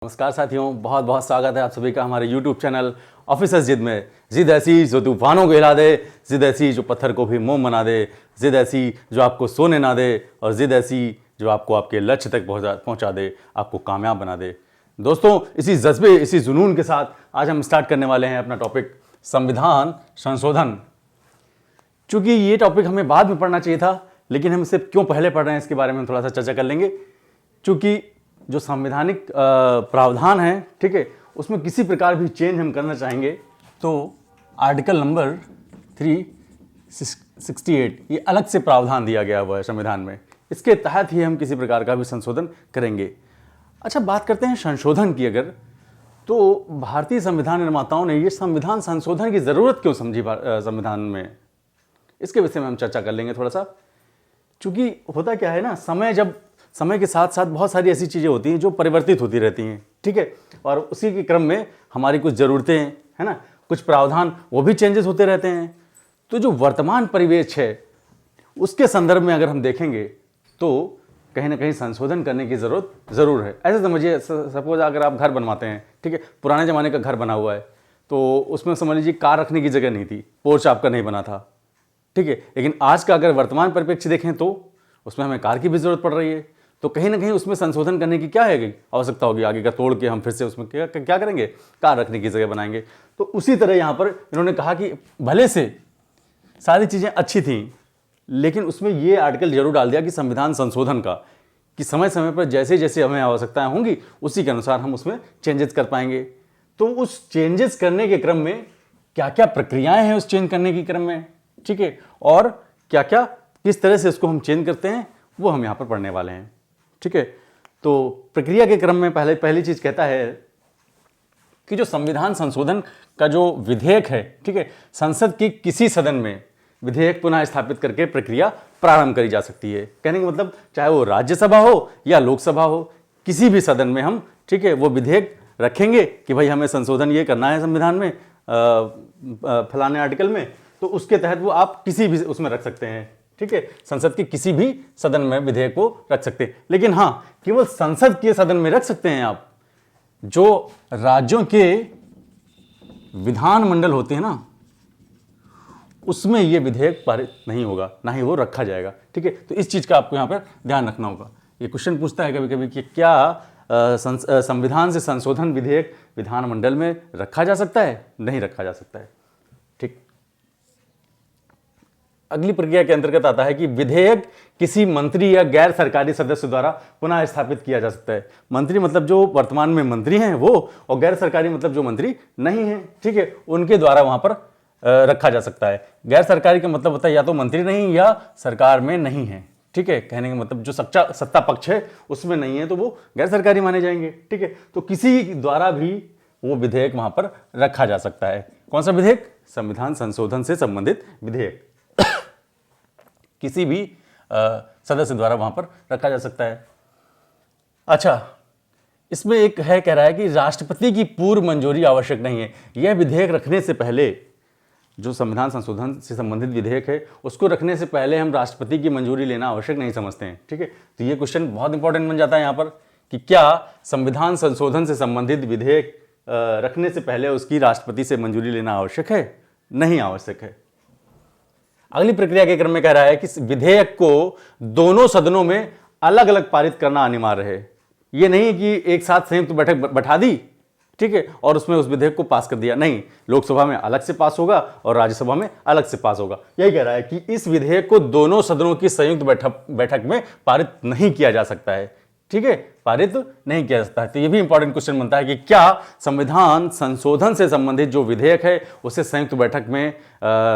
नमस्कार साथियों, बहुत बहुत स्वागत है आप सभी का हमारे YouTube चैनल ऑफिसर्स जिद में। जिद ऐसी जो तूफानों को हिला दे, जिद ऐसी जो पत्थर को भी मोम बना दे, जिद ऐसी जो आपको सोने ना दे, और जिद ऐसी जो आपको आपके लक्ष्य तक पहुंचा दे, आपको कामयाब बना दे। दोस्तों, इसी जज्बे, इसी जुनून के साथ आज हम स्टार्ट करने वाले हैं अपना टॉपिक संविधान संशोधन। चूंकि ये टॉपिक हमें बाद में पढ़ना चाहिए था, लेकिन हम इसे क्यों पहले पढ़ रहे हैं इसके बारे में हम थोड़ा सा चर्चा कर लेंगे। चूंकि जो संवैधानिक प्रावधान है, ठीक है, उसमें किसी प्रकार भी चेंज हम करना चाहेंगे तो आर्टिकल नंबर 368 ये अलग से प्रावधान दिया गया हुआ है संविधान में। इसके तहत ही हम किसी प्रकार का भी संशोधन करेंगे। अच्छा, बात करते हैं संशोधन की। अगर तो भारतीय संविधान निर्माताओं ने ये संविधान संशोधन की ज़रूरत क्यों समझी संविधान में, इसके विषय में हम चर्चा कर लेंगे थोड़ा सा। चूँकि होता क्या है ना, समय के साथ साथ बहुत सारी ऐसी चीज़ें होती हैं जो परिवर्तित होती रहती हैं, ठीक है, और उसी के क्रम में हमारी कुछ ज़रूरतें हैं, है ना, कुछ प्रावधान वो भी चेंजेस होते रहते हैं। तो जो वर्तमान परिवेश है उसके संदर्भ में अगर हम देखेंगे तो कहीं ना कहीं संशोधन करने की ज़रूरत ज़रूर है। ऐसे समझिए, सपोज अगर आप घर बनवाते हैं, ठीक है, पुराने ज़माने का घर बना हुआ है तो उसमें समझ लीजिए कार रखने की जगह नहीं थी, पोर्च आपका नहीं बना था, ठीक है, लेकिन आज का अगर वर्तमान परिप्रेक्ष्य देखें तो उसमें हमें कार की भी ज़रूरत पड़ रही है। तो कहीं ना कहीं उसमें संशोधन करने की क्या है आवश्यकता होगी, आगे का तोड़ के हम फिर से उसमें क्या करेंगे, कार रखने की जगह बनाएंगे। तो उसी तरह यहाँ पर इन्होंने कहा कि भले से सारी चीज़ें अच्छी थीं, लेकिन उसमें ये आर्टिकल जरूर डाल दिया कि संविधान संशोधन का, कि समय समय पर जैसे जैसे हमें आवश्यकताएं होंगी उसी के अनुसार हम उसमें चेंजेस कर पाएंगे। तो उस चेंजेस करने के क्रम में क्या क्या प्रक्रियाएं हैं उस चेंज करने के क्रम में, ठीक है, और क्या क्या किस तरह से उसको हम चेंज करते हैं वो हम यहाँ पर पढ़ने वाले हैं, ठीक है। तो प्रक्रिया के क्रम में पहली चीज कहता है कि जो संविधान संशोधन का जो विधेयक है, ठीक है, संसद की किसी सदन में विधेयक पुनः स्थापित करके प्रक्रिया प्रारंभ करी जा सकती है। कहने का मतलब चाहे वो राज्यसभा हो या लोकसभा हो, किसी भी सदन में हम, ठीक है, वो विधेयक रखेंगे कि भाई हमें संशोधन ये करना है संविधान में फलाने आर्टिकल में, तो उसके तहत वो आप किसी भी उसमें रख सकते हैं, ठीक है, संसद के किसी भी सदन में विधेयक को रख सकते हैं। लेकिन हाँ, केवल संसद के सदन में रख सकते हैं आप। जो राज्यों के विधानमंडल होते हैं ना, उसमें यह विधेयक पारित नहीं होगा, ना ही वो रखा जाएगा, ठीक है। तो इस चीज का आपको यहां पर ध्यान रखना होगा। ये क्वेश्चन पूछता है कभी कभी कि क्या संविधान से संशोधन विधेयक विधानमंडल में रखा जा सकता है, नहीं रखा जा सकता है, ठीक। अगली प्रक्रिया के अंतर्गत आता है कि विधेयक किसी मंत्री या गैर सरकारी सदस्य द्वारा पुनः स्थापित किया जा सकता है। मंत्री मतलब जो वर्तमान में मंत्री हैं वो, और गैर सरकारी मतलब जो मंत्री नहीं हैं, ठीक है, उनके द्वारा वहां पर रखा जा सकता है। गैर सरकारी का मतलब होता है या तो मंत्री नहीं या सरकार में नहीं है, ठीक है, कहने का मतलब जो सत्ता पक्ष है उसमें नहीं है तो वो गैर सरकारी माने जाएंगे, ठीक है। तो किसी द्वारा भी वो विधेयक वहां पर रखा जा सकता है। कौन सा विधेयक? संविधान संशोधन से संबंधित विधेयक किसी भी सदस्य द्वारा वहां पर रखा जा सकता है। अच्छा, इसमें एक है, कह रहा है कि राष्ट्रपति की पूर्व मंजूरी आवश्यक नहीं है। यह विधेयक रखने से पहले, जो संविधान संशोधन से संबंधित विधेयक है उसको रखने से पहले हम राष्ट्रपति की मंजूरी लेना आवश्यक नहीं समझते हैं, ठीक है। तो ये क्वेश्चन बहुत इंपॉर्टेंट बन जाता है यहाँ पर कि क्या संविधान संशोधन से संबंधित विधेयक रखने से पहले उसकी राष्ट्रपति से मंजूरी लेना आवश्यक है? नहीं आवश्यक है। अगली प्रक्रिया के क्रम में कह रहा है कि विधेयक को दोनों सदनों में अलग अलग पारित करना अनिवार्य है। यह नहीं कि एक साथ संयुक्त बैठक बैठा दी, ठीक है, और उसमें उस विधेयक को पास कर दिया। नहीं, लोकसभा में अलग से पास होगा और राज्यसभा में अलग से पास होगा। यही कह रहा है कि इस विधेयक को दोनों सदनों की संयुक्त बैठक में पारित नहीं किया जा सकता है, ठीक है, पारित नहीं किया जा सकता है। तो यह भी इंपॉर्टेंट क्वेश्चन बनता है कि क्या संविधान संशोधन से संबंधित जो विधेयक है उसे संयुक्त बैठक में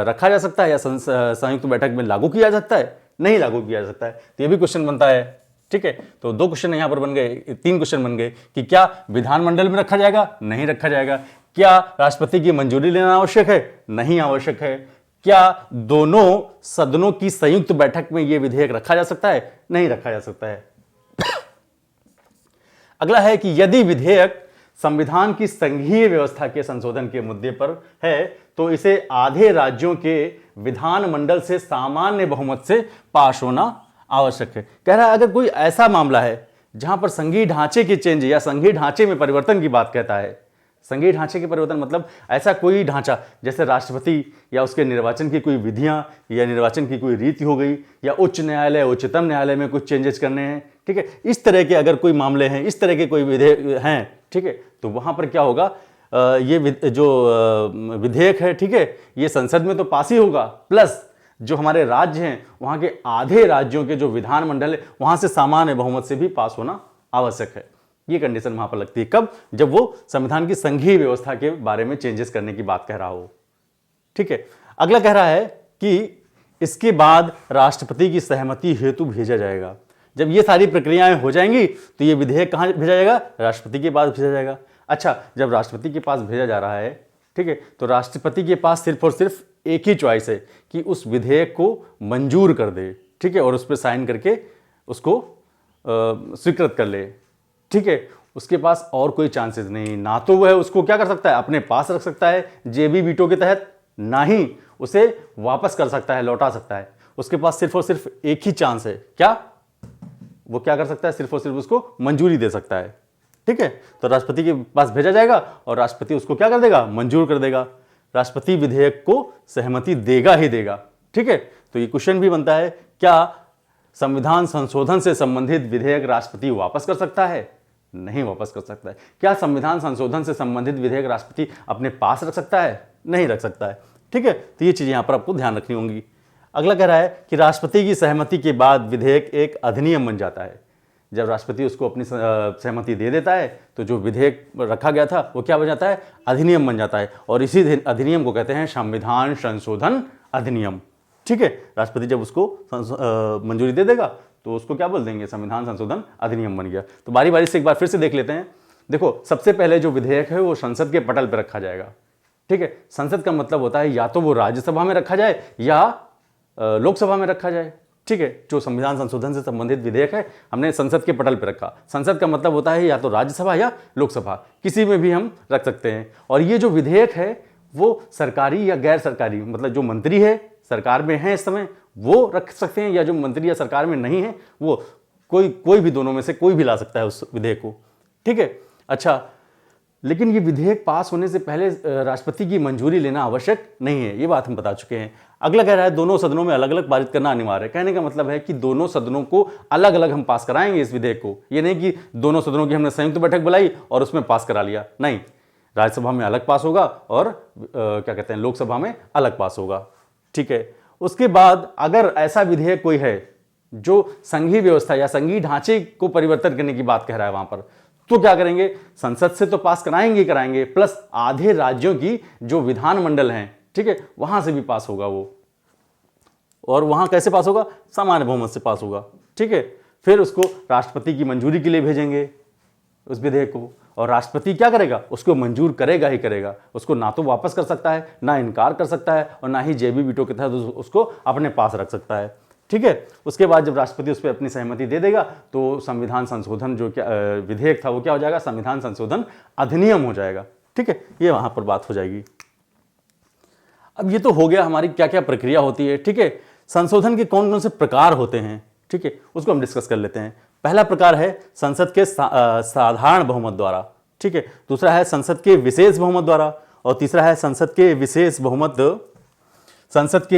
रखा जा सकता है या संयुक्त बैठक में लागू किया जा सकता है? नहीं लागू किया जा सकता है। तो यह भी क्वेश्चन बनता है, ठीक है। तो दो क्वेश्चन यहां पर बन गए, तीन क्वेश्चन बन गए कि क्या विधानमंडल में रखा जाएगा? नहीं रखा जाएगा। क्या राष्ट्रपति की मंजूरी लेना आवश्यक है? नहीं आवश्यक है। क्या दोनों सदनों की संयुक्त बैठक में यह विधेयक रखा जा सकता है? नहीं रखा जा सकता है। अगला है कि यदि विधेयक संविधान की संघीय व्यवस्था के संशोधन के मुद्दे पर है तो इसे आधे राज्यों के विधानमंडल से सामान्य बहुमत से पास होना आवश्यक है। कह रहा है अगर कोई ऐसा मामला है जहां पर संघीय ढांचे के चेंज या संघीय ढांचे में परिवर्तन की बात कहता है। संघीय ढांचे के परिवर्तन मतलब ऐसा कोई ढांचा, जैसे राष्ट्रपति या उसके निर्वाचन की कोई विधियां या निर्वाचन की कोई रीति हो गई, या उच्च न्यायालय उच्चतम न्यायालय में कुछ चेंजेस करने हैं, ठीक है, इस तरह के अगर कोई मामले हैं, इस तरह के कोई विधेयक हैं, ठीक है, तो वहां पर क्या होगा, ये जो विधेयक है, ठीक है, ये संसद में तो पास ही होगा, प्लस जो हमारे राज्य हैं वहां के आधे राज्यों के जो विधानमंडल है वहां से सामान्य बहुमत से भी पास होना आवश्यक है। ये कंडीशन वहां पर लगती है, कब? जब वो संविधान की संघीय व्यवस्था के बारे में चेंजेस करने की बात कह रहा हो, ठीक है। अगला कह रहा है कि इसके बाद राष्ट्रपति की सहमति हेतु भेजा जाएगा। जब ये सारी प्रक्रियाएं हो जाएंगी तो ये विधेयक कहां भेजा जाएगा? राष्ट्रपति के पास भेजा जाएगा। अच्छा, जब राष्ट्रपति के पास भेजा जा रहा है, ठीक है, तो राष्ट्रपति के पास सिर्फ और सिर्फ एक ही चॉइस है कि उस विधेयक को मंजूर कर दे, ठीक है, और उस पर साइन करके उसको स्वीकृत कर ले, ठीक है। उसके पास और कोई चांसेस नहीं, ना तो वह उसको क्या कर सकता है, अपने पास रख सकता है जेबी वीटो के तहत, ना ही उसे वापस कर सकता है, लौटा सकता है। उसके पास सिर्फ और सिर्फ एक ही चांस है, क्या? वो क्या कर सकता है? सिर्फ और सिर्फ उसको मंजूरी दे सकता है, ठीक है। तो राष्ट्रपति के पास भेजा जाएगा और राष्ट्रपति उसको क्या कर देगा? मंजूर कर देगा। राष्ट्रपति विधेयक को सहमति देगा ही देगा, ठीक है। तो ये क्वेश्चन भी बनता है, क्या संविधान संशोधन से संबंधित विधेयक राष्ट्रपति वापस कर सकता है? नहीं वापस कर सकता है। क्या संविधान संशोधन से संबंधित विधेयक राष्ट्रपति अपने पास रख सकता है? नहीं रख सकता है, ठीक है। तो ये चीजें यहां पर आपको ध्यान रखनी होंगी। अगला कह रहा है कि राष्ट्रपति की सहमति के बाद विधेयक एक अधिनियम बन जाता है। जब राष्ट्रपति उसको अपनी सहमति दे देता है तो जो विधेयक रखा गया था वो क्या बन जाता है? अधिनियम बन जाता है। और इसी अधिनियम को कहते हैं संविधान संशोधन अधिनियम, ठीक है। राष्ट्रपति जब उसको मंजूरी दे देगा तो उसको क्या बोल देंगे? संविधान संशोधन अधिनियम बन गया। तो बारी बारी से एक बार फिर से देख लेते हैं। देखो, सबसे पहले जो विधेयक है वो संसद के पटल पर रखा जाएगा, ठीक है। संसद का मतलब होता है या तो वो राज्यसभा में रखा जाए या लोकसभा में रखा जाए, ठीक है। जो संविधान संशोधन से संबंधित विधेयक है हमने संसद के पटल पर रखा। संसद का मतलब होता है या तो राज्यसभा या लोकसभा, किसी में भी हम रख सकते हैं। और ये जो विधेयक है वो सरकारी या गैर सरकारी, मतलब जो मंत्री है सरकार में है इस समय वो रख सकते हैं, या जो मंत्री या सरकार में नहीं है वो कोई भी दोनों में से कोई भी ला सकता है उस विधेयक को, ठीक है। अच्छा, लेकिन ये विधेयक पास होने से पहले राष्ट्रपति की मंजूरी लेना आवश्यक नहीं है, ये बात हम बता चुके हैं। अगला कह रहा है दोनों सदनों में अलग अलग पारित करना अनिवार्य है। कहने का मतलब है कि दोनों सदनों को अलग अलग हम पास कराएंगे इस विधेयक को। ये नहीं कि दोनों सदनों की हमने संयुक्त बैठक बुलाई और उसमें पास करा लिया, नहीं। राज्यसभा में अलग पास होगा और क्या कहते हैं लोकसभा में अलग पास होगा, ठीक है। उसके बाद अगर ऐसा विधेयक कोई है जो संघीय व्यवस्था या संघीय ढांचे को परिवर्तन करने की बात कह रहा है वहां पर, तो क्या करेंगे? संसद से तो पास कराएंगे, प्लस आधे राज्यों की जो विधानमंडल हैं, ठीक है, वहां से भी पास होगा वो। और वहां कैसे पास होगा? सामान्य बहुमत से पास होगा, ठीक है। फिर उसको राष्ट्रपति की मंजूरी के लिए भेजेंगे उस विधेयक को, और राष्ट्रपति क्या करेगा? उसको मंजूर करेगा ही करेगा। उसको ना तो वापस कर सकता है, ना इनकार कर सकता है, और ना ही जेबी वीटो के तहत उसको अपने पास रख सकता है, ठीक है। उसके बाद जब राष्ट्रपति उस पर अपनी सहमति दे देगा तो संविधान संशोधन जो क्या विधेयक था वो क्या हो जाएगा? संविधान संशोधन अधिनियम हो जाएगा, ठीक है। ये वहां पर बात हो जाएगी। अब ये तो हो गया हमारी क्या क्या प्रक्रिया होती है, ठीक है। संशोधन के कौन कौन से प्रकार होते हैं, ठीक है, उसको हम डिस्कस कर लेते हैं। पहला प्रकार है संसद के साधारण बहुमत द्वारा, ठीक है। दूसरा है संसद के विशेष बहुमत द्वारा, और तीसरा है संसद के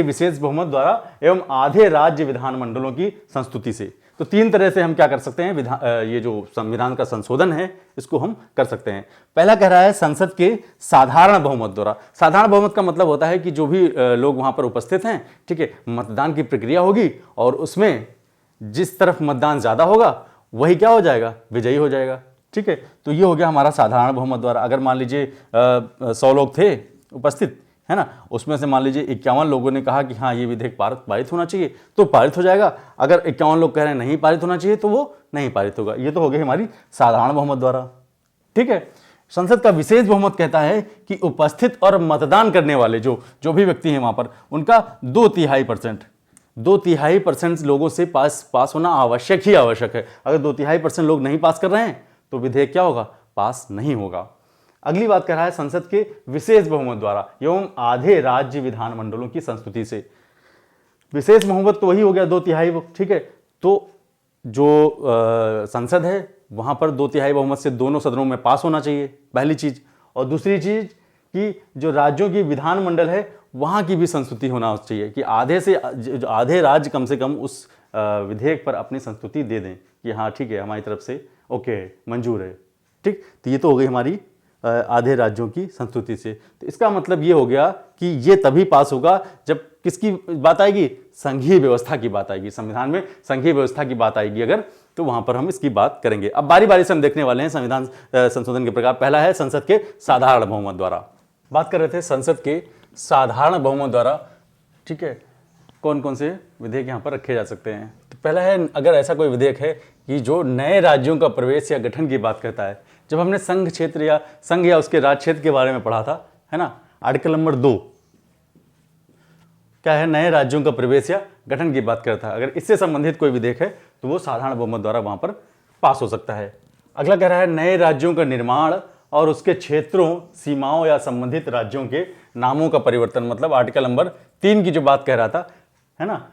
विशेष बहुमत द्वारा एवं आधे राज्य विधानमंडलों की संस्तुति से। तो तीन तरह से हम क्या कर सकते हैं, ये जो संविधान का संशोधन है इसको हम कर सकते हैं। पहला कह रहा है संसद के साधारण बहुमत द्वारा। साधारण बहुमत का मतलब होता है कि जो भी लोग वहां पर उपस्थित हैं, ठीक है, मतदान की प्रक्रिया होगी और उसमें जिस तरफ मतदान ज्यादा होगा वही क्या हो जाएगा? विजयी हो जाएगा, ठीक है। तो ये हो गया हमारा साधारण बहुमत द्वारा। अगर मान लीजिए 100 लोग थे उपस्थित, है ना, उसमें से मान लीजिए 51 लोगों ने कहा कि हाँ ये विधेयक पारित होना चाहिए तो पारित हो जाएगा। अगर 51 लोग कह रहे हैं नहीं पारित होना चाहिए तो वो नहीं पारित होगा। ये तो हो गई हमारी साधारण बहुमत द्वारा, ठीक है। संसद का विशेष बहुमत कहता है कि उपस्थित और मतदान करने वाले जो भी व्यक्ति हैं वहां पर, उनका 2/3% लोगों से पास होना आवश्यक ही आवश्यक है। अगर 2/3% लोग नहीं पास कर रहे हैं तो विधेयक क्या होगा? पास नहीं होगा। अगली बात कर रहा है संसद के विशेष बहुमत द्वारा एवं आधे राज्य विधानमंडलों की संस्तुति से। विशेष बहुमत तो वही हो गया 2/3, ठीक है। तो जो संसद है वहाँ पर 2/3 बहुमत से दोनों सदनों में पास होना चाहिए, पहली चीज़। और दूसरी चीज़ कि जो राज्यों की विधानमंडल है वहाँ की भी संस्तुति होना चाहिए कि आधे राज्य कम से कम उस विधेयक पर अपनी संस्तुति दे दें कि हाँ ठीक है, हमारी तरफ से ओके है, मंजूर है। ठीक, तो ये तो हो गई हमारी आधे राज्यों की संस्तुति से। तो इसका मतलब ये हो गया कि ये तभी पास होगा जब किसकी बात आएगी, संघीय व्यवस्था की बात आएगी, संविधान में संघीय व्यवस्था की बात आएगी अगर, तो वहां पर हम इसकी बात करेंगे। अब बारी बारी से हम देखने वाले हैं संविधान संशोधन के प्रकार। पहला है संसद के साधारण बहुमत द्वारा। बात कर रहे थे संसद के साधारण बहुमत द्वारा। ठीक है, कौन कौन से विधेयक यहाँ पर रखे जा सकते हैं। तो पहला है, अगर ऐसा कोई विधेयक है कि जो नए राज्यों का प्रवेश या गठन की बात करता है। जब हमने संघ क्षेत्र या संघ या उसके राज्य क्षेत्र के बारे में पढ़ा था, है ना, आर्टिकल नंबर 2 क्या है, नए राज्यों का प्रवेश या गठन की बात करता है। अगर इससे संबंधित कोई विधेयक है तो वो साधारण बहुमत द्वारा वहां पर पास हो सकता है। अगला कह रहा है नए राज्यों का निर्माण और उसके क्षेत्रों, सीमाओं या संबंधित राज्यों के नामों का परिवर्तन, मतलब आर्टिकल नंबर 3 की जो बात कह रहा था, है ना,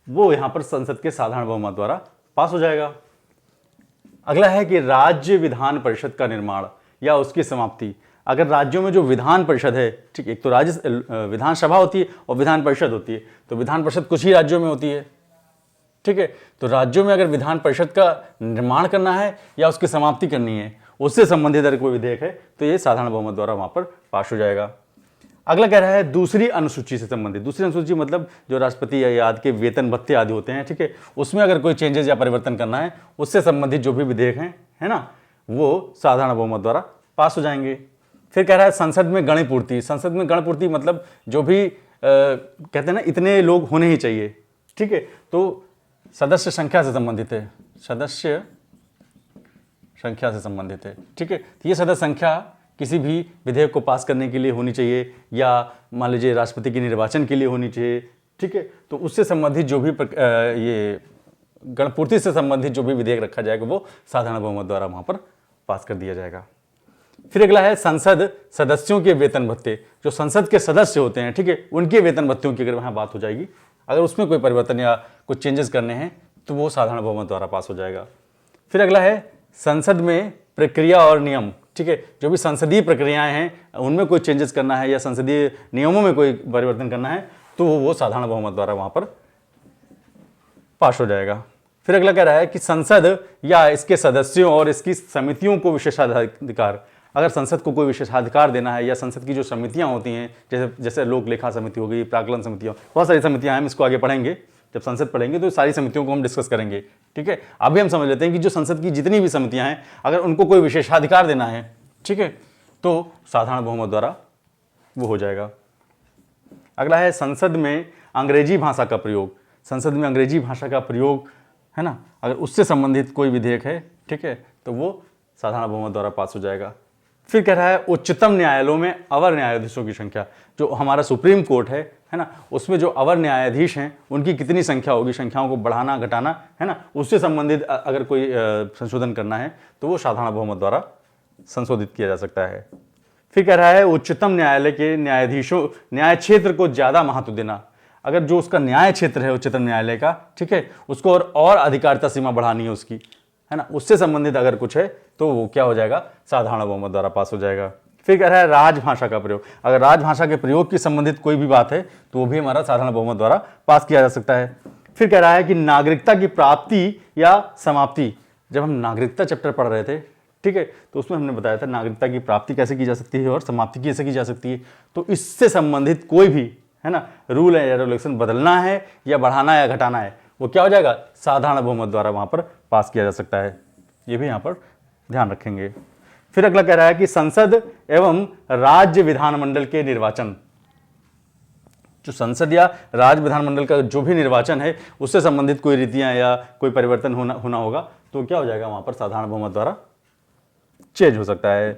वो यहां पर संसद के साधारण बहुमत द्वारा पास हो जाएगा। अगला है कि राज्य विधान परिषद का निर्माण या उसकी समाप्ति। अगर राज्यों में जो विधान परिषद है, ठीक, एक तो राज्य विधानसभा होती है और विधान परिषद होती है, तो विधान परिषद कुछ ही राज्यों में होती है। ठीक है, तो राज्यों में अगर विधान परिषद का निर्माण करना है या उसकी समाप्ति करनी है, उससे संबंधित अगर कोई विधेयक है तो ये साधारण बहुमत द्वारा वहां पर पास हो जाएगा। अगला कह रहा है दूसरी अनुसूची से संबंधित। दूसरी अनुसूची मतलब जो राष्ट्रपति या आदि के वेतन भत्ते आदि होते हैं, ठीक है, उसमें अगर कोई चेंजेस या परिवर्तन करना है, उससे संबंधित जो भी विधेयक हैं, है ना, वो साधारण बहुमत द्वारा पास हो जाएंगे। फिर कह रहा है संसद में गणपूर्ति। संसद में गणपूर्ति मतलब जो भी कहते हैं ना, इतने लोग होने ही चाहिए। ठीक है, तो सदस्य संख्या से संबंधित है, सदस्य संख्या से संबंधित है। ठीक है, तो ये सदस्य संख्या किसी भी विधेयक को पास करने के लिए होनी चाहिए या मान लीजिए राष्ट्रपति के निर्वाचन के लिए होनी चाहिए। ठीक है, तो उससे संबंधित जो भी ये गणपूर्ति से संबंधित जो भी विधेयक रखा जाएगा वो साधारण बहुमत द्वारा वहां पर पास कर दिया जाएगा। फिर अगला है संसद सदस्यों के वेतन भत्ते। जो संसद के सदस्य होते हैं, ठीक है, उनके वेतन भत्तों की अगर वहां बात हो जाएगी, अगर उसमें कोई परिवर्तन या कुछ चेंजेस करने हैं तो वो साधारण बहुमत द्वारा पास हो जाएगा। फिर अगला है संसद में प्रक्रिया और नियम। ठीक है, जो भी संसदीय प्रक्रियाएं हैं उनमें कोई चेंजेस करना है या संसदीय नियमों में कोई परिवर्तन करना है तो वो साधारण बहुमत द्वारा वहां पर पास हो जाएगा। फिर अगला कह रहा है कि संसद या इसके सदस्यों और इसकी समितियों को विशेषाधिकार। अगर संसद को कोई विशेषाधिकार देना है या संसद की जो समितियां होती हैं, जैसे जैसे लोक लेखा समिति हो गई, प्राक्कलन समितियां, बहुत सारी समितियां हैं, हम इसको आगे पढ़ेंगे, जब संसद पढ़ेंगे तो सारी समितियों को हम डिस्कस करेंगे। ठीक है, अभी हम समझ लेते हैं कि जो संसद की जितनी भी समितियां हैं, अगर उनको कोई विशेषाधिकार देना है, ठीक है, तो साधारण बहुमत द्वारा वो हो जाएगा। अगला है संसद में अंग्रेजी भाषा का प्रयोग। संसद में अंग्रेजी भाषा का प्रयोग, है ना, अगर उससे संबंधित कोई विधेयक है, ठीक है, तो वो साधारण बहुमत द्वारा पास हो जाएगा। फिर कह रहा है उच्चतम न्यायालयों में अवर न्यायाधीशों की संख्या। जो हमारा सुप्रीम कोर्ट है ना, उसमें जो अवर न्यायाधीश हैं उनकी कितनी संख्या होगी, संख्याओं को बढ़ाना घटाना, है ना, उससे संबंधित अगर कोई संशोधन करना है तो वो साधारण बहुमत द्वारा संशोधित किया जा सकता है। फिर कह रहा है उच्चतम न्यायालय के न्यायाधीशों, न्याय क्षेत्र को ज्यादा महत्व देना। अगर जो उसका न्याय क्षेत्र है उच्चतम न्यायालय का, ठीक है, उसको और अधिकारिता सीमा बढ़ानी है उसकी, है ना, उससे संबंधित अगर कुछ है तो वो क्या हो जाएगा, साधारण बहुमत द्वारा पास हो जाएगा। फिर कह रहा है राजभाषा का प्रयोग। अगर राजभाषा के प्रयोग की संबंधित कोई भी बात है तो वो भी हमारा साधारण बहुमत द्वारा पास किया जा सकता है। फिर कह रहा है कि नागरिकता की प्राप्ति या समाप्ति। जब हम नागरिकता चैप्टर पढ़ रहे थे, ठीक है, तो उसमें हमने बताया था नागरिकता की प्राप्ति कैसे की जा सकती है और समाप्ति कैसे की जा सकती है। तो इससे संबंधित कोई भी, है ना, रूल है या रेगुलेशन बदलना है या बढ़ाना या घटाना है, वो क्या हो जाएगा, साधारण बहुमत द्वारा वहां पर पास किया जा सकता है। ये भी यहाँ पर ध्यान रखेंगे। फिर अगला कह रहा है कि संसद एवं राज्य विधानमंडल के निर्वाचन। जो संसद या राज्य विधानमंडल का जो भी निर्वाचन है उससे संबंधित कोई रीतियां या कोई परिवर्तन होना होगा तो क्या हो जाएगा, वहां पर साधारण बहुमत द्वारा चेंज हो सकता है।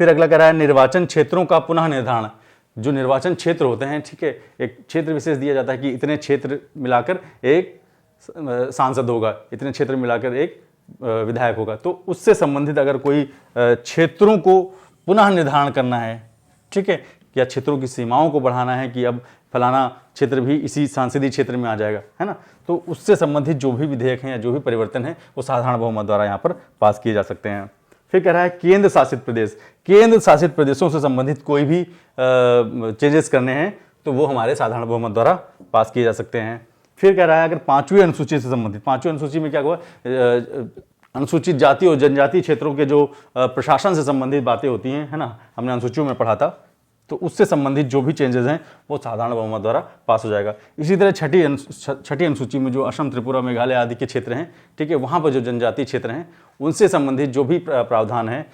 फिर अगला कह रहा है निर्वाचन क्षेत्रों का पुनः निर्धारण। जो निर्वाचन क्षेत्र होते हैं, ठीक है, एक क्षेत्र विशेष दिया जाता है कि इतने क्षेत्र मिलाकर एक सांसद होगा, इतने क्षेत्र मिलाकर एक विधायक होगा, तो उससे संबंधित अगर कोई क्षेत्रों को पुनः निर्धारण करना है, ठीक है, या क्षेत्रों की सीमाओं को बढ़ाना है कि अब फलाना क्षेत्र भी इसी सांसदीय क्षेत्र में आ जाएगा, है ना। तो उससे संबंधित जो भी विधेयक हैं या जो भी परिवर्तन है वो साधारण बहुमत द्वारा यहाँ पर पास किए जा सकते हैं। फिर कह रहा है केंद्र शासित प्रदेश, केंद्र शासित प्रदेशों से संबंधित कोई भी चेंजेस करने हैं तो वो हमारे साधारण बहुमत द्वारा पास किए जा सकते हैं। फिर कह रहा है अगर 5वीं अनुसूची से संबंधित, 5वीं अनुसूची में क्या हुआ, अनुसूचित जाति और जनजाति क्षेत्रों के जो प्रशासन से संबंधित बातें होती हैं, है ना, हमने अनुसूचियों में पढ़ा था, तो उससे संबंधित जो भी चेंजेस हैं वो साधारण बहुमत द्वारा पास हो जाएगा। इसी तरह छठी अनुसूची में जो असम, त्रिपुरा, मेघालय आदि के क्षेत्र हैं, ठीक है, वहाँ पर जो जनजातीय क्षेत्र हैं उनसे संबंधित जो भी प्रावधान है,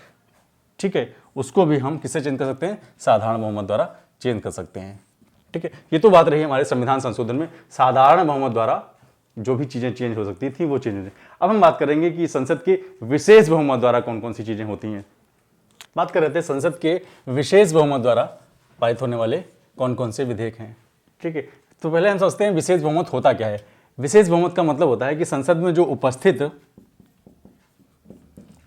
ठीक है, उसको भी हम किससे चेंज कर सकते हैं, साधारण बहुमत द्वारा चेंज कर सकते हैं। ठीक है, ये तो बात रही हमारे संविधान संशोधन में साधारण बहुमत द्वारा जो भी चीज़ें चेंज हो सकती थी वो चेंज हो। अब हम बात करेंगे कि संसद के विशेष बहुमत द्वारा कौन कौन सी चीज़ें होती हैं। बात कर रहे थे संसद के विशेष बहुमत द्वारा पारित होने वाले कौन कौन से विधेयक हैं। ठीक है, तो पहले हम सोचते हैं विशेष बहुमत होता क्या है। विशेष बहुमत का मतलब होता है कि संसद में जो उपस्थित,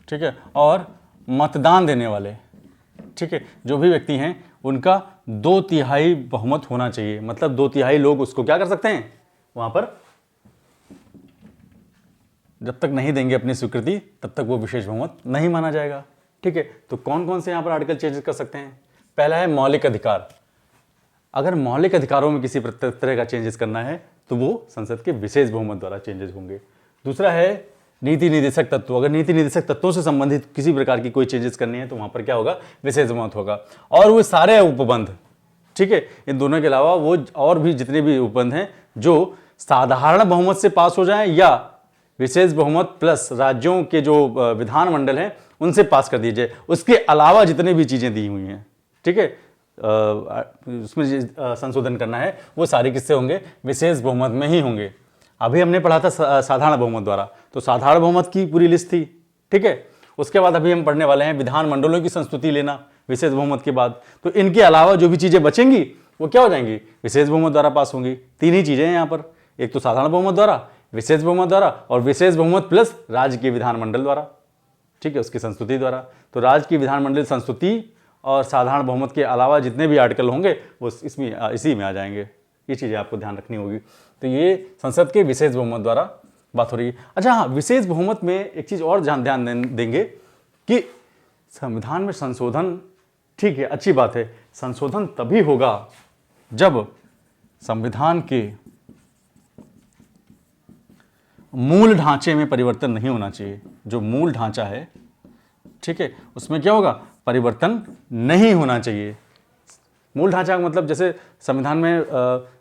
ठीक है, और मतदान देने वाले, ठीक है, जो भी व्यक्ति हैं उनका 2/3 बहुमत होना चाहिए। मतलब 2/3 लोग उसको क्या कर सकते हैं, वहां पर जब तक नहीं देंगे अपनी स्वीकृति तब तक वो विशेष बहुमत नहीं माना जाएगा। ठीक है, तो कौन कौन से यहां पर आर्टिकल चेंजेस कर सकते हैं। पहला है मौलिक अधिकार। अगर मौलिक अधिकारों में किसी तरह का चेंजेस करना है तो वो संसद के विशेष बहुमत द्वारा चेंजेस होंगे। दूसरा है नीति निर्देशक तत्व। अगर नीति निर्देशक तत्वों से संबंधित किसी प्रकार की कोई चेंजेस करनी है तो वहां पर क्या होगा, विशेष बहुमत होगा। और वो सारे उपबंध, ठीक है, इन दोनों के अलावा वो और भी जितने भी उपबंध हैं जो साधारण बहुमत से पास हो जाएं या विशेष बहुमत प्लस राज्यों के जो विधानमंडल हैं उनसे पास कर दीजिए। उसके अलावा जितने भी चीजें दी हुई हैं, ठीक है, उसमें संशोधन करना है वो सारे किससे होंगे, विशेष बहुमत में ही होंगे। अभी हमने पढ़ा था साधारण बहुमत द्वारा, तो साधारण बहुमत की पूरी लिस्ट थी। ठीक है, उसके बाद अभी हम पढ़ने वाले हैं विधानमंडलों की संस्तुति लेना विशेष बहुमत के बाद। तो इनके अलावा जो भी चीजें बचेंगी वो क्या हो जाएंगी, विशेष बहुमत द्वारा पास होंगी। तीन ही चीजें हैं यहाँ पर, एक तो साधारण बहुमत द्वारा, विशेष बहुमत द्वारा और विशेष बहुमत प्लस राज्य के विधानमंडल द्वारा, ठीक है, उसकी संस्तुति द्वारा। तो राज्य की विधानमंडल संस्तुति और साधारण बहुमत के अलावा जितने भी आर्टिकल होंगे वो इसी में आ जाएंगे। ये चीज़ें आपको ध्यान रखनी होगी। तो ये संसद के विशेष बहुमत द्वारा बात हो रही है। अच्छा हाँ, विशेष बहुमत में एक चीज़ और ध्यान देंगे कि संविधान में संशोधन, ठीक है, अच्छी बात है, संशोधन तभी होगा जब संविधान के मूल ढांचे में परिवर्तन नहीं होना चाहिए। जो मूल ढांचा है, ठीक है, उसमें क्या होगा, परिवर्तन नहीं होना चाहिए। मूल ढांचा का मतलब जैसे संविधान में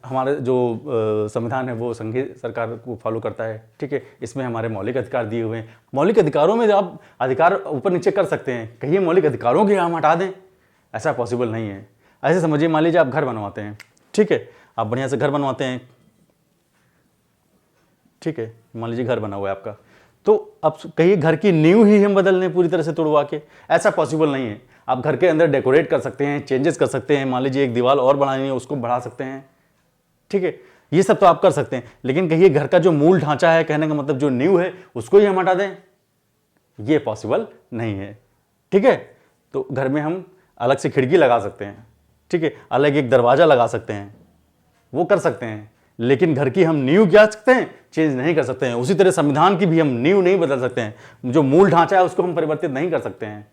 हमारे जो संविधान है वो संघीय सरकार को फॉलो करता है। ठीक है, इसमें हमारे मौलिक अधिकार दिए हुए हैं। मौलिक अधिकारों में आप अधिकार ऊपर नीचे कर सकते हैं, कहिए मौलिक अधिकारों के हम हटा दें, ऐसा पॉसिबल नहीं है। ऐसे समझिए, मान लीजिए आप घर बनवाते हैं, ठीक है, आप बढ़िया से घर बनवाते हैं, ठीक है, मान लीजिए घर बना हुआ है आपका, तो अब कहिए घर की नींव ही हम बदल लें पूरी तरह से तोड़वा के, ऐसा पॉसिबल नहीं है। आप घर के अंदर डेकोरेट कर सकते हैं, चेंजेस कर सकते हैं, मान लीजिए एक दीवार और बढ़ानी है उसको बढ़ा सकते हैं, ठीक है, ये सब तो आप कर सकते हैं। लेकिन कहिए घर का जो मूल ढांचा है, कहने का मतलब जो नींव है उसको ही हम हटा दें, ये पॉसिबल नहीं है। ठीक है, तो घर में हम अलग से खिड़की लगा सकते हैं, ठीक है, अलग एक दरवाजा लगा सकते हैं, वो कर सकते हैं, लेकिन घर की हम नींव क्या सकते हैं, चेंज नहीं कर सकते हैं। उसी तरह संविधान की भी हम नींव नहीं बदल सकते हैं, जो मूल ढांचा है उसको हम परिवर्तित नहीं कर सकते हैं।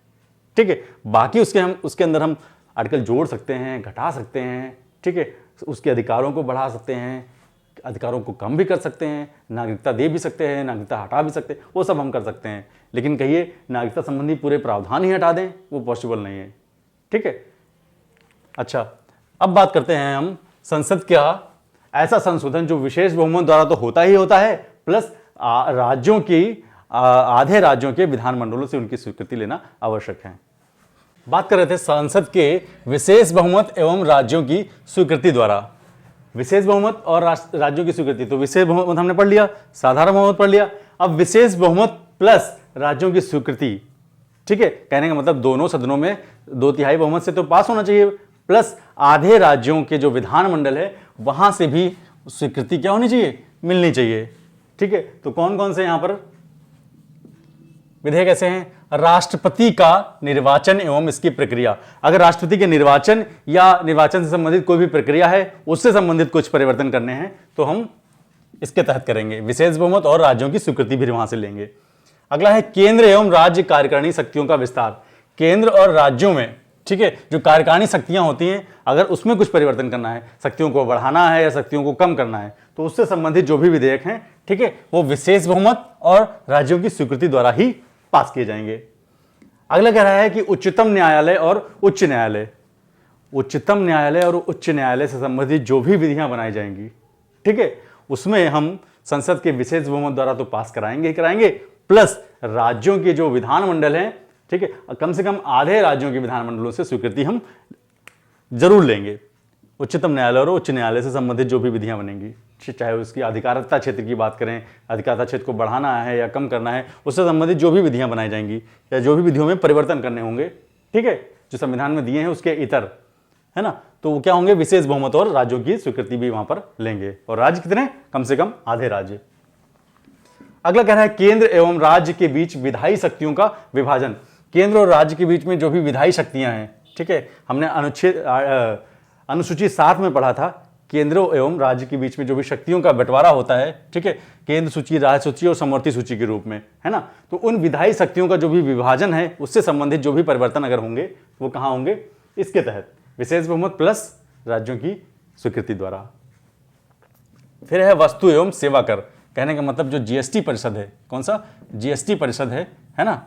ठीक है, बाकी उसके अंदर हम आर्टिकल जोड़ सकते हैं, घटा सकते हैं, ठीक है, उसके अधिकारों को बढ़ा सकते हैं, अधिकारों को कम भी कर सकते हैं, नागरिकता दे भी सकते हैं, नागरिकता हटा भी सकते हैं, वो सब हम कर सकते हैं। लेकिन कहिए नागरिकता संबंधी पूरे प्रावधान ही हटा दें, वो पॉसिबल नहीं है। ठीक है, अच्छा, अब बात करते हैं हम संसद का ऐसा संशोधन जो विशेष बहुमत द्वारा तो होता ही होता है, प्लस राज्यों की आधे राज्यों के विधानमंडलों से उनकी स्वीकृति लेना आवश्यक है। बात कर रहे थे संसद के विशेष बहुमत एवं राज्यों की स्वीकृति द्वारा। विशेष बहुमत और राज्यों की स्वीकृति, तो विशेष बहुमत हमने पढ़ लिया, साधारण बहुमत पढ़ लिया, अब विशेष बहुमत प्लस राज्यों की स्वीकृति। ठीक है, कहने का मतलब दोनों सदनों में 2/3 बहुमत से तो पास होना चाहिए, प्लस आधे राज्यों के जो विधानमंडल है वहां से भी स्वीकृति क्या होनी चाहिए, मिलनी चाहिए। ठीक है, तो कौन कौन से यहां पर विधेयक ऐसे हैं, राष्ट्रपति का निर्वाचन एवं इसकी प्रक्रिया। अगर राष्ट्रपति के निर्वाचन या निर्वाचन से संबंधित कोई भी प्रक्रिया है, उससे संबंधित कुछ परिवर्तन करने हैं, तो हम इसके तहत करेंगे। विशेष बहुमत और राज्यों की स्वीकृति भी वहां से लेंगे। अगला है केंद्र एवं राज्य कार्यकारिणी शक्तियों का विस्तार। केंद्र और राज्यों में, ठीक है, जो कार्यकारिणी शक्तियां होती हैं, अगर उसमें कुछ परिवर्तन करना है, शक्तियों को बढ़ाना है या शक्तियों को कम करना है, तो उससे संबंधित जो भी विधेयक हैं, ठीक है, वो विशेष बहुमत और राज्यों की स्वीकृति द्वारा ही पास किए जाएंगे। अगला कह रहा है कि उच्चतम न्यायालय और उच्च न्यायालय। उच्चतम न्यायालय और उच्च न्यायालय से संबंधित जो भी विधियां बनाई जाएंगी, ठीक है, उसमें हम संसद के विशेष बहुमत द्वारा तो पास कराएंगे ही कराएंगे, प्लस राज्यों के जो विधानमंडल हैं, ठीक है, कम से कम आधे राज्यों के विधानमंडलों से स्वीकृति हम जरूर लेंगे। उच्चतम न्यायालय और उच्च न्यायालय से संबंधित जो भी विधियां बनेंगी, चाहे उसकी अधिकारता क्षेत्र की बात करें, अधिकारता क्षेत्र को बढ़ाना है या कम करना है, उससे संबंधित जो भी विधियां बनाई जाएंगी या जो भी विधियों में परिवर्तन करने होंगे, ठीक है, जो संविधान में दिए हैं उसके इतर, है ना, तो वो क्या होंगे, विशेष बहुमत और राज्यों की स्वीकृति भी वहां पर लेंगे। और राज्य कितने, कम से कम आधे राज्य। अगला कह रहा है केंद्र एवं राज्य के बीच विधायी शक्तियों का विभाजन। केंद्र और राज्य के बीच में जो भी विधायी शक्तियां हैं, ठीक है, हमने अनुसूची 7 में पढ़ा था, केंद्र एवं राज्य के बीच में जो भी शक्तियों का बंटवारा होता है, ठीक है, केंद्र सूची, राज्य सूची और समवर्ती सूची के रूप में, है ना, तो उन विधायी शक्तियों का जो भी विभाजन है, उससे संबंधित जो भी परिवर्तन अगर होंगे, वो कहां होंगे, इसके तहत विशेष बहुमत प्लस राज्यों की स्वीकृति द्वारा। फिर है वस्तु एवं सेवा कर। कहने का मतलब जो जीएसटी परिषद है, कौन सा जीएसटी परिषद है ना,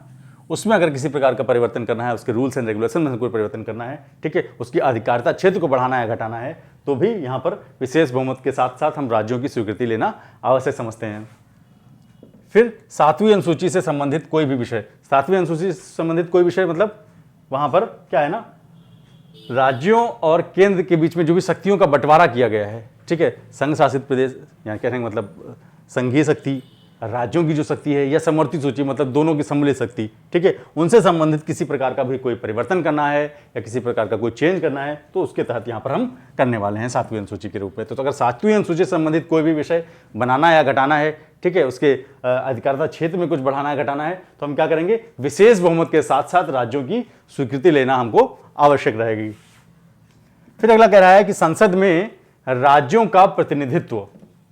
उसमें अगर किसी प्रकार का परिवर्तन करना है, उसके रूल्स एंड रेगुलेशन में कोई परिवर्तन करना है, ठीक है, उसकी अधिकारिता क्षेत्र को बढ़ाना है, घटाना है, तो भी यहां पर विशेष बहुमत के साथ साथ हम राज्यों की स्वीकृति लेना आवश्यक समझते हैं। फिर 7वीं अनुसूची से संबंधित कोई भी विषय, 7वीं अनुसूची से संबंधित कोई विषय मतलब वहां पर क्या है ना, राज्यों और केंद्र के बीच में जो भी शक्तियों का बंटवारा किया गया है, ठीक है, संघ शासित प्रदेश, यानी कहने का मतलब संघीय शक्ति, राज्यों की जो शक्ति है, या समवर्ती सूची मतलब दोनों की सम्मिलित शक्ति, ठीक है, उनसे संबंधित किसी प्रकार का भी कोई परिवर्तन करना है या किसी प्रकार का कोई चेंज करना है, तो उसके तहत यहाँ पर हम करने वाले हैं 7वीं अनुसूची के रूप में। तो अगर 7वीं अनुसूची से संबंधित कोई भी विषय बनाना या घटाना है, ठीक है, उसके अधिकारिता क्षेत्र में कुछ बढ़ाना है घटाना है, तो हम क्या करेंगे, विशेष बहुमत के साथ साथ राज्यों की स्वीकृति लेना हमको आवश्यक रहेगी। फिर अगला कह रहा है कि संसद में राज्यों का प्रतिनिधित्व,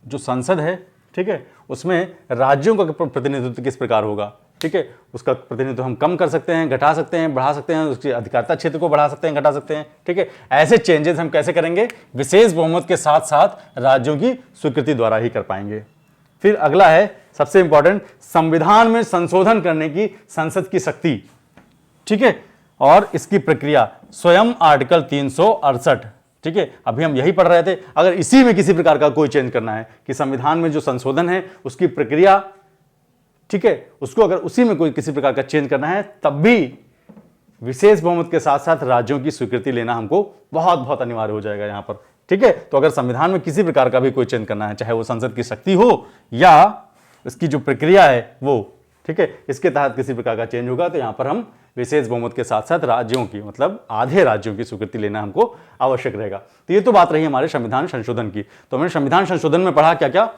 जो संसद है, ठीक है, उसमें राज्यों का प्रतिनिधित्व किस प्रकार होगा, ठीक है, उसका प्रतिनिधित्व हम कम कर सकते हैं, घटा सकते हैं, बढ़ा सकते हैं, उसकी अधिकारिता क्षेत्र को बढ़ा सकते हैं, घटा सकते हैं, ठीक है, ऐसे चेंजेस हम कैसे करेंगे, विशेष बहुमत के साथ साथ राज्यों की स्वीकृति द्वारा ही कर पाएंगे। फिर अगला है सबसे इंपॉर्टेंट, संविधान में संशोधन करने की संसद की शक्ति, ठीक है, और इसकी प्रक्रिया स्वयं आर्टिकल 368, ठीक है, अभी हम यही पढ़ रहे थे। अगर इसी में किसी प्रकार का कोई चेंज करना है कि संविधान में जो संशोधन है उसकी प्रक्रिया, ठीक है, उसको अगर उसी में कोई किसी प्रकार का चेंज करना है, तब भी विशेष बहुमत के साथ साथ राज्यों की स्वीकृति लेना हमको बहुत बहुत अनिवार्य हो जाएगा यहां पर, ठीक है। तो अगर संविधान में किसी प्रकार का भी कोई चेंज करना है, चाहे वो संसद की शक्ति हो या इसकी जो प्रक्रिया है वो, ठीक है, इसके तहत किसी प्रकार का चेंज होगा, तो यहां पर हम विशेष बहुमत के साथ साथ राज्यों की, मतलब आधे राज्यों की स्वीकृति लेना हमको आवश्यक रहेगा। तो ये तो बात रही हमारे संविधान संशोधन की। तो हमने संविधान संशोधन में पढ़ा क्या क्या,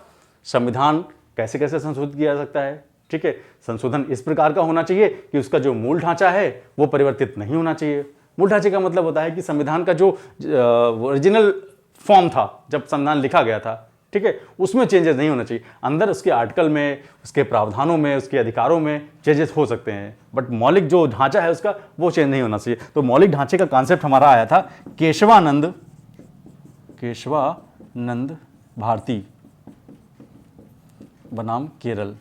संविधान कैसे कैसे संशोधित किया जा सकता है, ठीक है, संशोधन इस प्रकार का होना चाहिए कि उसका जो मूल ढांचा है वो परिवर्तित नहीं होना चाहिए। मूल ढांचे का मतलब होता है कि संविधान का जो ओरिजिनल फॉर्म था जब संविधान लिखा गया था, ठीक है, उसमें चेंजेस नहीं होना चाहिए। अंदर उसके आर्टिकल में, उसके प्रावधानों में, उसके अधिकारों में चेंजेस हो सकते हैं, बट मौलिक जो ढांचा है उसका वो चेंज नहीं होना चाहिए। तो मौलिक ढांचे का कॉन्सेप्ट हमारा आया था केशवानंद भारती बनाम केरल,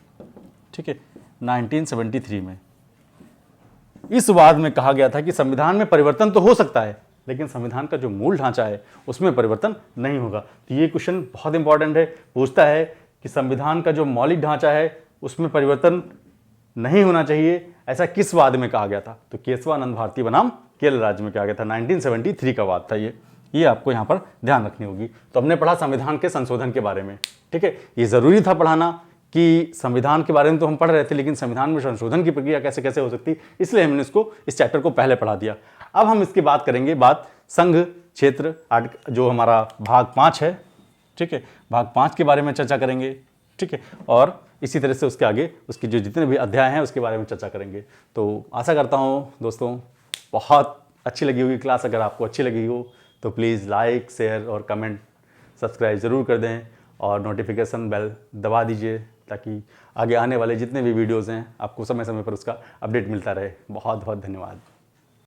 ठीक है, 1973 में। इस वाद में कहा गया था कि संविधान में परिवर्तन तो हो सकता है, लेकिन संविधान का जो मूल ढांचा है उसमें परिवर्तन नहीं होगा। तो ये क्वेश्चन बहुत इंपॉर्टेंट है, पूछता है कि संविधान का जो मौलिक ढांचा है उसमें परिवर्तन नहीं होना चाहिए, ऐसा किस वाद में कहा गया था। तो केशवानंद भारती बनाम केरल राज्य में कहा गया था, 1973 का वाद था ये आपको यहाँ पर ध्यान रखनी होगी। तो हमने पढ़ा संविधान के संशोधन के बारे में, ठीक है, ये जरूरी था पढ़ाना कि संविधान के बारे में तो हम पढ़ रहे थे, लेकिन संविधान में संशोधन की प्रक्रिया कैसे कैसे हो सकती, इसलिए हमने इसको इस चैप्टर को पहले पढ़ा दिया। अब हम इसकी बात करेंगे, संघ क्षेत्र जो हमारा भाग 5 है, ठीक है, भाग 5 के बारे में चर्चा करेंगे, ठीक है, और इसी तरह से उसके आगे उसके जो जितने भी अध्याय हैं उसके बारे में चर्चा करेंगे। तो आशा करता हूँ दोस्तों बहुत अच्छी लगी होगी क्लास। अगर आपको अच्छी लगी हो तो प्लीज़ लाइक, शेयर और कमेंट, सब्सक्राइब ज़रूर कर दें और नोटिफिकेशन बेल दबा दीजिए ताकि आगे आने वाले जितने भी वीडियोज़ हैं आपको समय समय पर उसका अपडेट मिलता रहे। बहुत बहुत धन्यवाद।